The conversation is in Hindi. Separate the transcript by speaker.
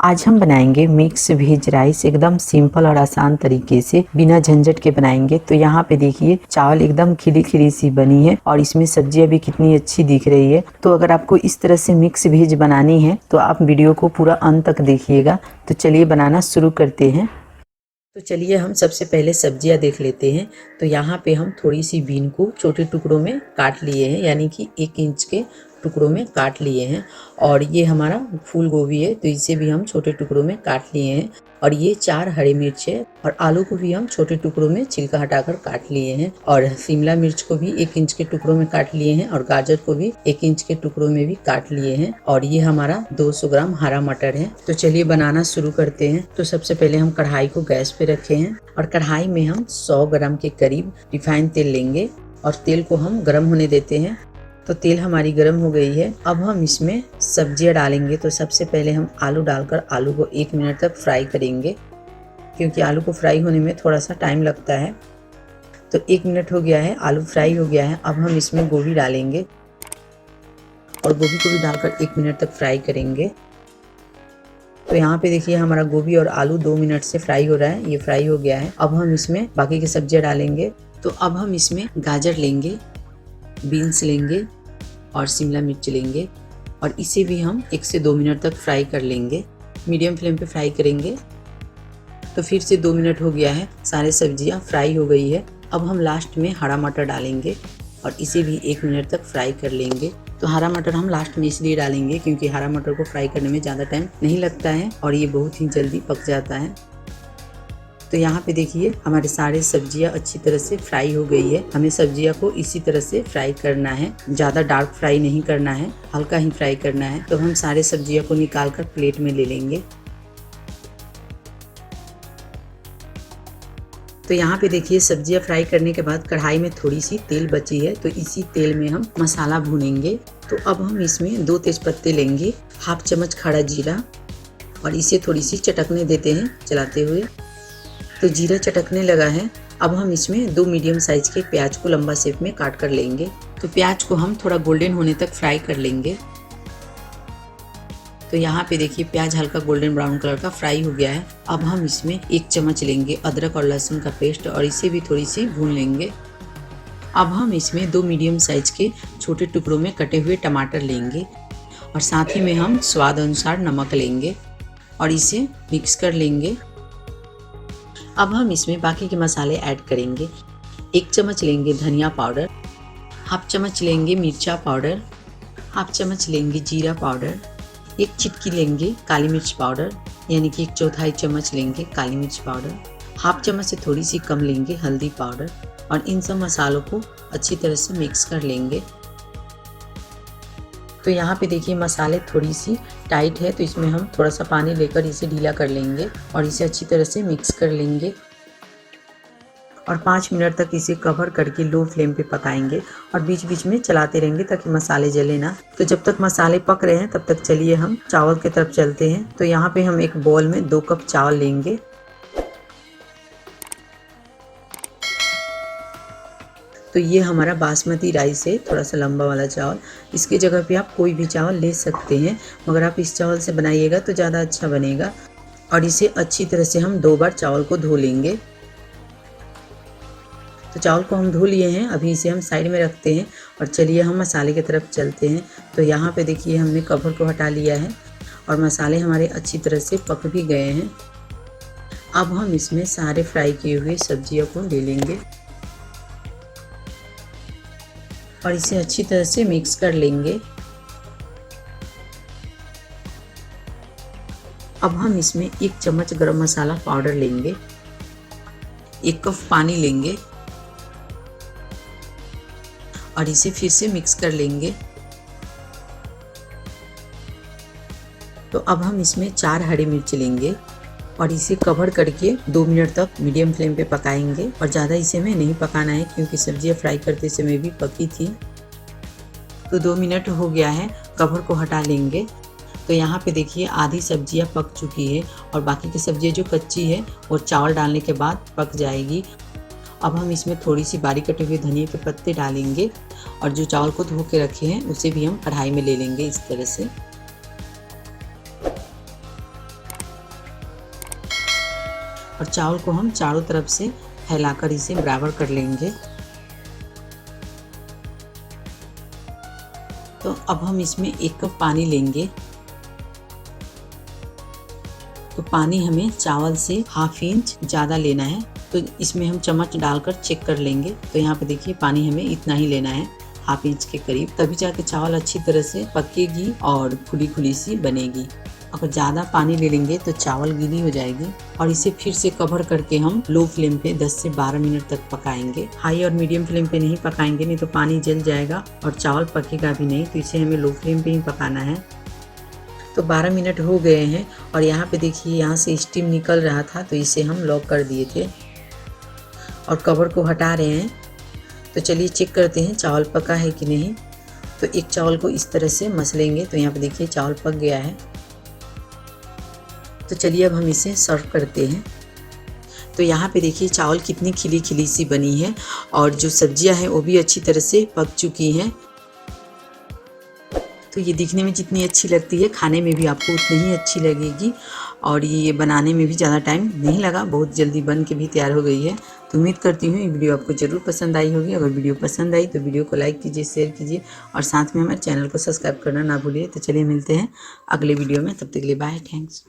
Speaker 1: आज हम बनाएंगे मिक्स वेज राइस एकदम सिंपल और आसान तरीके से बिना झंझट के बनाएंगे। तो यहाँ पे देखिए चावल एकदम खिली खिली सी बनी है और इसमें सब्जियां भी कितनी अच्छी दिख रही है। तो अगर आपको इस तरह से मिक्स वेज बनानी है तो आप वीडियो को पूरा अंत तक देखिएगा। तो चलिए बनाना शुरू करते हैं। तो चलिए हम सबसे पहले सब्जियां देख लेते हैं। तो यहाँ पे हम थोड़ी सी बीन को छोटे टुकड़ों में काट लिए हैं, यानी कि 1 इंच के टुकड़ों में काट लिए हैं। और ये हमारा फूल गोभी है तो इसे भी हम छोटे टुकड़ों में काट लिए हैं। और ये 4 हरी मिर्च है और आलू को भी हम छोटे टुकड़ों में छिलका हटाकर काट लिए हैं। और शिमला मिर्च को भी 1 इंच के टुकड़ों में काट लिए हैं और गाजर को भी 1 इंच के टुकड़ों में भी काट लिए हैं। और ये हमारा 200 ग्राम हरा मटर है। तो चलिए बनाना शुरू करते हैं। तो सबसे पहले हम कढ़ाई को गैस पे रखे हैं और कढ़ाई में हम 100 ग्राम के करीब रिफाइंड तेल लेंगे और तेल को हम गर्म होने देते हैं। तो तेल हमारी गर्म हो गई है। अब हम इसमें सब्जियां डालेंगे। तो सबसे पहले हम आलू डालकर आलू को 1 मिनट तक फ्राई करेंगे, क्योंकि आलू को फ्राई होने में थोड़ा सा टाइम लगता है। तो 1 मिनट हो गया है, आलू फ्राई हो गया है। अब हम इसमें गोभी डालेंगे और गोभी को भी डालकर 1 मिनट तक फ्राई करेंगे। तो यहाँ पे देखिए हमारा गोभी और आलू 2 मिनट से फ्राई हो रहा है, ये फ्राई हो गया है। अब हम इसमें बाकी की सब्जियां डालेंगे। तो अब हम इसमें गाजर लेंगे, बीन्स लेंगे और शिमला मिर्च लेंगे और इसे भी हम 1 से 2 मिनट तक फ्राई कर लेंगे। मीडियम फ्लेम पे फ्राई करेंगे। तो फिर से 2 मिनट हो गया है, सारे सब्जियां फ्राई हो गई है। अब हम लास्ट में हरा मटर डालेंगे और इसे भी 1 मिनट तक फ्राई कर लेंगे। तो हरा मटर हम लास्ट में इसलिए डालेंगे क्योंकि हरा मटर को फ्राई करने में ज़्यादा टाइम नहीं लगता है और ये बहुत ही जल्दी पक जाता है। तो यहाँ पे देखिए हमारे सारे सब्जियां अच्छी तरह से फ्राई हो गई है। हमें सब्जियां को इसी तरह से फ्राई करना है, ज़्यादा डार्क फ्राई नहीं करना है, हल्का ही फ्राई करना है। तो हम सारे सब्जियां को निकाल कर प्लेट में ले लेंगे। तो यहाँ पे देखिए सब्जियां फ्राई करने के बाद कढ़ाई में थोड़ी सी तेल बची है, तो इसी तेल में हम मसाला भूनेंगे। तो अब हम इसमें 2 तेजपत्ते लेंगे, 1/2 चम्मच खड़ा जीरा और इसे थोड़ी सी चटकने देते हैं चलाते हुए। तो जीरा चटकने लगा है। अब हम इसमें 2 मीडियम साइज के प्याज को लंबा शेप में काट कर लेंगे। तो प्याज को हम थोड़ा गोल्डन होने तक फ्राई कर लेंगे। तो यहाँ पे देखिए प्याज हल्का गोल्डन ब्राउन कलर का फ्राई हो गया है। अब हम इसमें 1 चम्मच लेंगे अदरक और लहसुन का पेस्ट और इसे भी थोड़ी सी भून लेंगे। अब हम इसमें 2 मीडियम साइज के छोटे टुकड़ों में कटे हुए टमाटर लेंगे और साथ ही में हम स्वाद अनुसार नमक लेंगे और इसे मिक्स कर लेंगे। अब हम इसमें बाकी के मसाले ऐड करेंगे। 1 चम्मच लेंगे धनिया पाउडर, 1/2 चम्मच लेंगे मिर्चा पाउडर, 1/2 चम्मच लेंगे जीरा पाउडर, 1 चिटकी लेंगे काली मिर्च पाउडर, यानी कि 1/4 चम्मच लेंगे काली मिर्च पाउडर, 1/2 चम्मच से थोड़ी सी कम लेंगे हल्दी पाउडर और इन सब मसालों को अच्छी तरह से मिक्स कर लेंगे। तो यहाँ पे देखिए मसाले थोड़ी सी टाइट है, तो इसमें हम थोड़ा सा पानी लेकर इसे ढीला कर लेंगे और इसे अच्छी तरह से मिक्स कर लेंगे और 5 मिनट तक इसे कवर करके लो फ्लेम पे पकाएंगे और बीच बीच में चलाते रहेंगे ताकि मसाले जले ना। तो जब तक मसाले पक रहे हैं तब तक चलिए हम चावल की तरफ चलते हैं। तो यहाँ पे हम एक बाउल में 2 कप चावल लेंगे। तो ये हमारा बासमती राइस है, थोड़ा सा लंबा वाला चावल। इसकी जगह पे आप कोई भी चावल ले सकते हैं, मगर आप इस चावल से बनाइएगा तो ज़्यादा अच्छा बनेगा। और इसे अच्छी तरह से हम 2 बार चावल को धो लेंगे। तो चावल को हम धो लिए हैं, अभी इसे हम साइड में रखते हैं और चलिए हम मसाले की तरफ चलते हैं। तो यहाँ पे देखिए हमने कवर को हटा लिया है और मसाले हमारे अच्छी तरह से पक भी गए हैं। अब हम इसमें सारे फ्राई किए हुए सब्जियों को ले लेंगे और इसे अच्छी तरह से मिक्स कर लेंगे। अब हम इसमें 1 चम्मच गरम मसाला पाउडर लेंगे, 1 कप पानी लेंगे और इसे फिर से मिक्स कर लेंगे। तो अब हम इसमें 4 हरी मिर्च लेंगे और इसे कवर करके 2 मिनट तक मीडियम फ्लेम पे पकाएंगे और ज़्यादा इसे में नहीं पकाना है क्योंकि सब्जियां फ्राई करते समय भी पकी थी। तो 2 मिनट हो गया है, कवर को हटा लेंगे। तो यहाँ पे देखिए आधी सब्जियां पक चुकी है और बाकी की सब्जियां जो कच्ची है वो चावल डालने के बाद पक जाएगी। अब हम इसमें थोड़ी सी बारीक कटे हुए धनिया के पत्ते डालेंगे और जो चावल को धो के रखे हैं उसे भी हम कढ़ाई में ले लेंगे इस तरह से। और चावल को हम चारों तरफ से फैलाकर इसे बराबर कर लेंगे। तो अब हम इसमें 1 कप पानी लेंगे। तो पानी हमें चावल से ½ इंच ज़्यादा लेना है। तो इसमें हम चम्मच डालकर चेक कर लेंगे। तो यहाँ पे देखिए पानी हमें इतना ही लेना है, ½ इंच के करीब, तभी जाके चावल अच्छी तरह से पकेगी और खुली खुली सी बनेगी। अगर ज़्यादा पानी ले लेंगे तो चावल गीली हो जाएगी। और इसे फिर से कवर करके हम लो फ्लेम पे 10 से 12 मिनट तक पकाएंगे। हाई और मीडियम फ्लेम पे नहीं पकाएंगे, नहीं तो पानी जल जाएगा और चावल पकेगा भी नहीं। तो इसे हमें लो फ्लेम पे ही पकाना है। तो 12 मिनट हो गए हैं और यहाँ पे देखिए यहाँ से स्टीम निकल रहा था, तो इसे हम लॉक कर दिए थे और कवर को हटा रहे हैं। तो चलिए चेक करते हैं चावल पका है कि नहीं। तो एक चावल को इस तरह से मसलेंगे। तो यहाँ पे देखिए चावल पक गया है। तो चलिए अब हम इसे सर्व करते हैं। तो यहाँ पे देखिए चावल कितनी खिली खिली सी बनी है और जो सब्जियां हैं वो भी अच्छी तरह से पक चुकी हैं। तो ये दिखने में जितनी अच्छी लगती है, खाने में भी आपको उतनी ही अच्छी लगेगी। और ये बनाने में भी ज़्यादा टाइम नहीं लगा, बहुत जल्दी बन के भी तैयार हो गई है। तो उम्मीद करती हूँ ये वीडियो आपको ज़रूर पसंद आई होगी। अगर वीडियो पसंद आई तो वीडियो को लाइक कीजिए, शेयर कीजिए और साथ में हमारे चैनल को सब्सक्राइब करना ना भूलिए। तो चलिए मिलते हैं अगले वीडियो में, तब तक के लिए बाय, थैंक्स।